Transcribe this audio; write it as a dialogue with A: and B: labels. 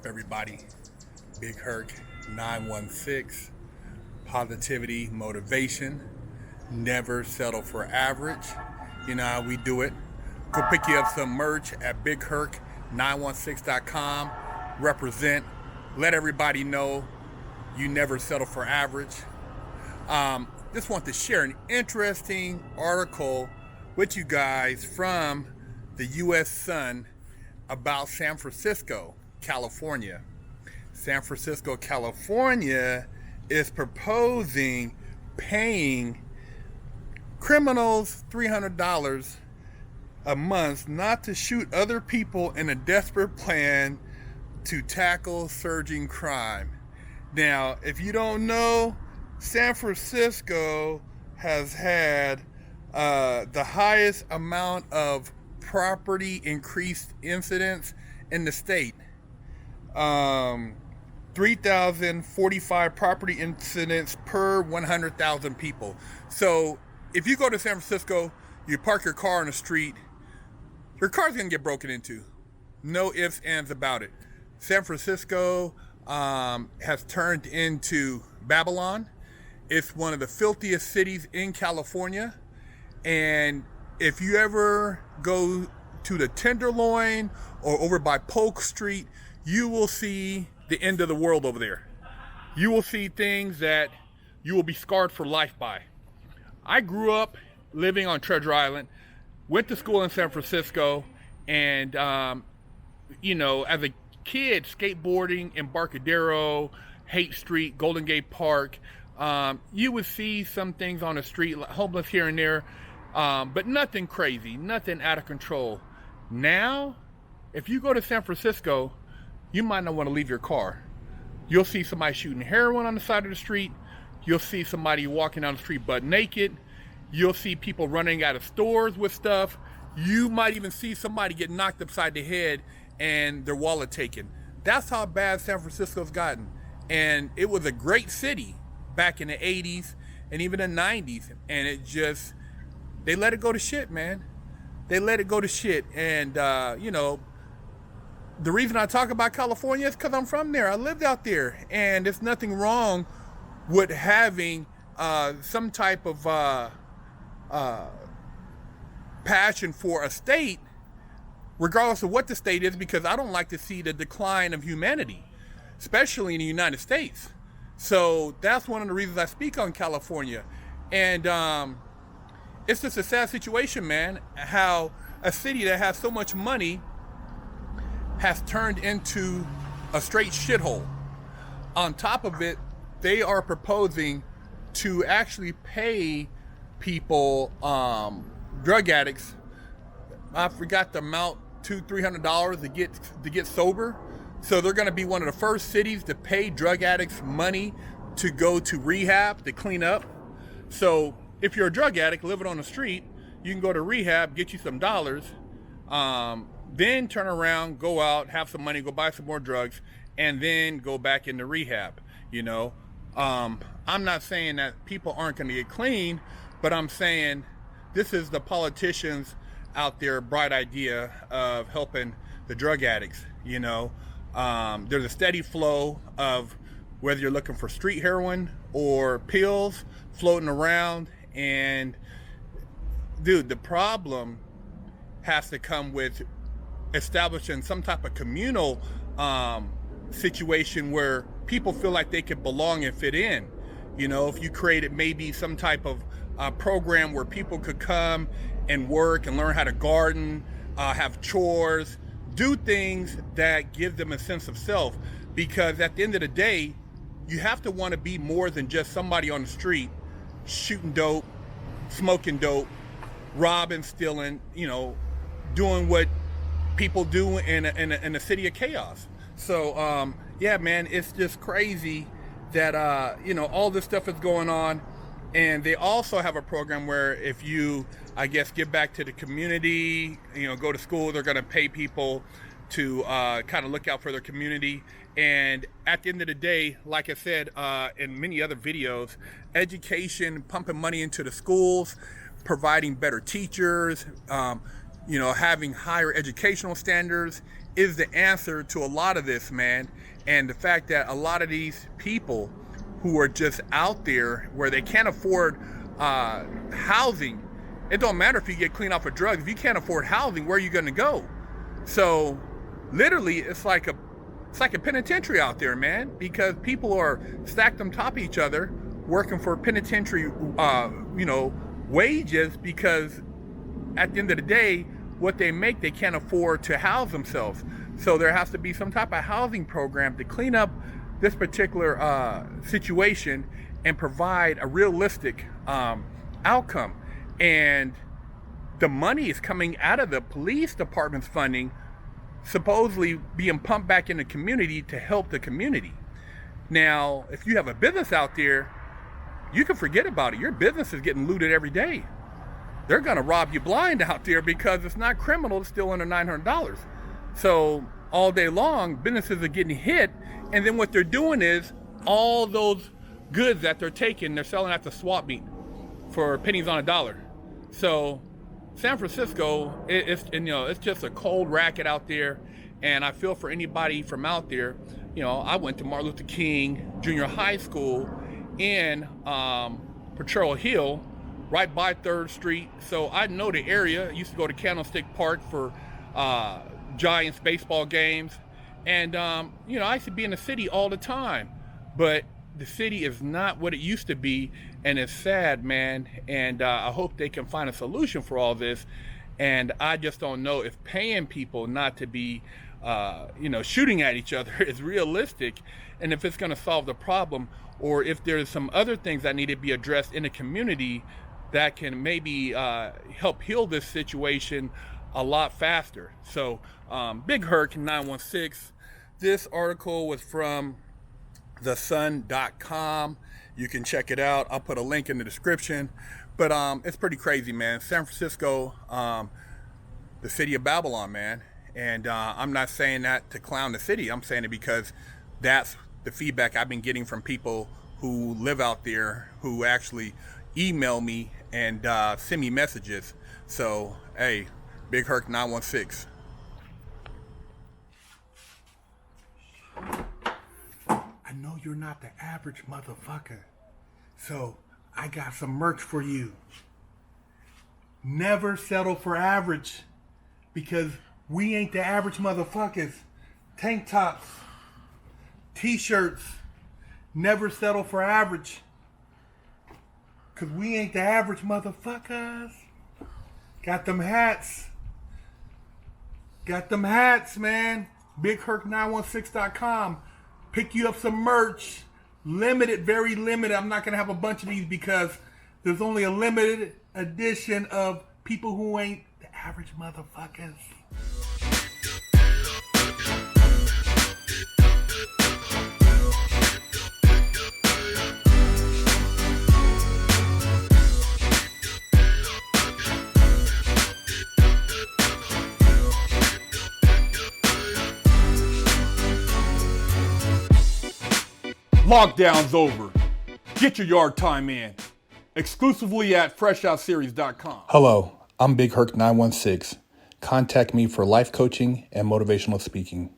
A: up, everybody? Big Herc916. Positivity, motivation. Never settle for average. You know how we do it. Go pick you up some merch at Big Herc916.com. Represent. Let everybody know you never settle for average. Just want to share an interesting article with you guys from the U.S. Sun about San Francisco, California. San Francisco, California is proposing paying criminals $300 a month not to shoot other people in a desperate plan to tackle surging crime. Now, if you don't know, San Francisco has had the highest amount of property increased incidents in the state. 3,045 property incidents per 100,000 people. So if you go to San Francisco, you park your car on the street, your car's gonna get broken into. No ifs, ands about it. San Francisco has turned into Babylon. It's one of the filthiest cities in California. And if you ever go to the Tenderloin or over by Polk Street, you will see the end of the world over there. You will see things that you will be scarred for life by. I grew up living on Treasure Island, went to school in San Francisco, and you know, as a kid, skateboarding, Embarcadero, Haight Street, Golden Gate Park, you would see some things on the street, like homeless here and there, but nothing crazy, nothing out of control. Now, if you go to San Francisco, you might not want to leave your car. You'll see somebody shooting heroin on the side of the street. You'll see somebody walking down the street butt naked. You'll see people running out of stores with stuff. You might even see somebody get knocked upside the head and their wallet taken. That's how bad San Francisco's gotten. And it was a great city back in the 80s and even the 90s. And it just, they let it go to shit, man. They let it go to shit. And, you know, the reason I talk about California is because I'm from there. I lived out there. And there's nothing wrong with having some type of passion for a state, regardless of what the state is, because I don't like to see the decline of humanity, especially in the United States. So that's one of the reasons I speak on California. And it's just a sad situation, man, how a city that has so much money has turned into a straight shithole. On top of it, they are proposing to actually pay people, drug addicts, I forgot the amount, $200-300 to get sober. So they're going to be one of the first cities to pay drug addicts money to go to rehab, to clean up. So if you're a drug addict living on the street, you can go to rehab, get you some dollars, then turn around, go out, have some money, go buy some more drugs, and then go back into rehab. You know, I'm not saying that people aren't going to get clean, but I'm saying this is the politicians out there bright idea of helping the drug addicts. You know, there's a steady flow of whether you're looking for street heroin or pills floating around. And dude, the problem has to come with establishing some type of communal situation where people feel like they could belong and fit in. You know, if you created maybe some type of program where people could come and work and learn how to garden, have chores, do things that give them a sense of self. Because at the end of the day, you have to want to be more than just somebody on the street shooting dope, smoking dope, robbing, stealing, you know, doing what people do in a city of chaos. So yeah, man, it's just crazy that you know, all this stuff is going on. And they also have a program where if you, I guess, give back to the community, you know, go to school, they're going to pay people to kind of look out for their community. And at the end of the day, like I said in many other videos, education, pumping money into the schools, providing better teachers, you know, having higher educational standards, is the answer to a lot of this, man. And the fact that a lot of these people who are just out there where they can't afford housing, it don't matter if you get clean off of drugs. If you can't afford housing, where are you going to go? So literally, it's like a penitentiary out there, man, because people are stacked on top of each other, working for penitentiary, wages, because at the end of the day, what they make, they can't afford to house themselves. So there has to be some type of housing program to clean up this particular situation and provide a realistic outcome. And the money is coming out of the police department's funding, supposedly being pumped back in the community to help the community. Now, if you have a business out there, you can forget about it. Your business is getting looted every day. They're gonna rob you blind out there because it's not criminal to steal under $900. So all day long, businesses are getting hit, and then what they're doing is all those goods that they're taking, they're selling at the swap meet for pennies on a dollar. So San Francisco, it's just a cold racket out there, and I feel for anybody from out there. I went to Martin Luther King Junior High School in Potrero Hill, right by 3rd Street. So I know the area. I used to go to Candlestick Park for Giants baseball games. And, I used to be in the city all the time. But the city is not what it used to be. And it's sad, man. And I hope they can find a solution for all this. And I just don't know if paying people not to be, shooting at each other is realistic. And if it's going to solve the problem, or if there's some other things that need to be addressed in the community that can maybe help heal this situation a lot faster. So Big Herc916, this article was from thesun.com. You can check it out. I'll put a link in the description. But it's pretty crazy, man. San Francisco, the city of Babylon, man. And I'm not saying that to clown the city. I'm saying it because that's the feedback I've been getting from people who live out there, who actually email me and send me messages. So, hey, Big Herc916.
B: I know you're not the average motherfucker, so I got some merch for you. Never settle for average, because we ain't the average motherfuckers. Tank tops, t-shirts, never settle for average, because we ain't the average motherfuckers. Got them hats. Got them hats, man. BigHerc916.com. Pick you up some merch. Limited, very limited. I'm not going to have a bunch of these because there's only a limited edition of people who ain't the average motherfuckers.
A: Lockdown's over. Get your yard time in. Exclusively at FreshOutSeries.com.
C: Hello, I'm Big Herc916. Contact me for life coaching and motivational speaking.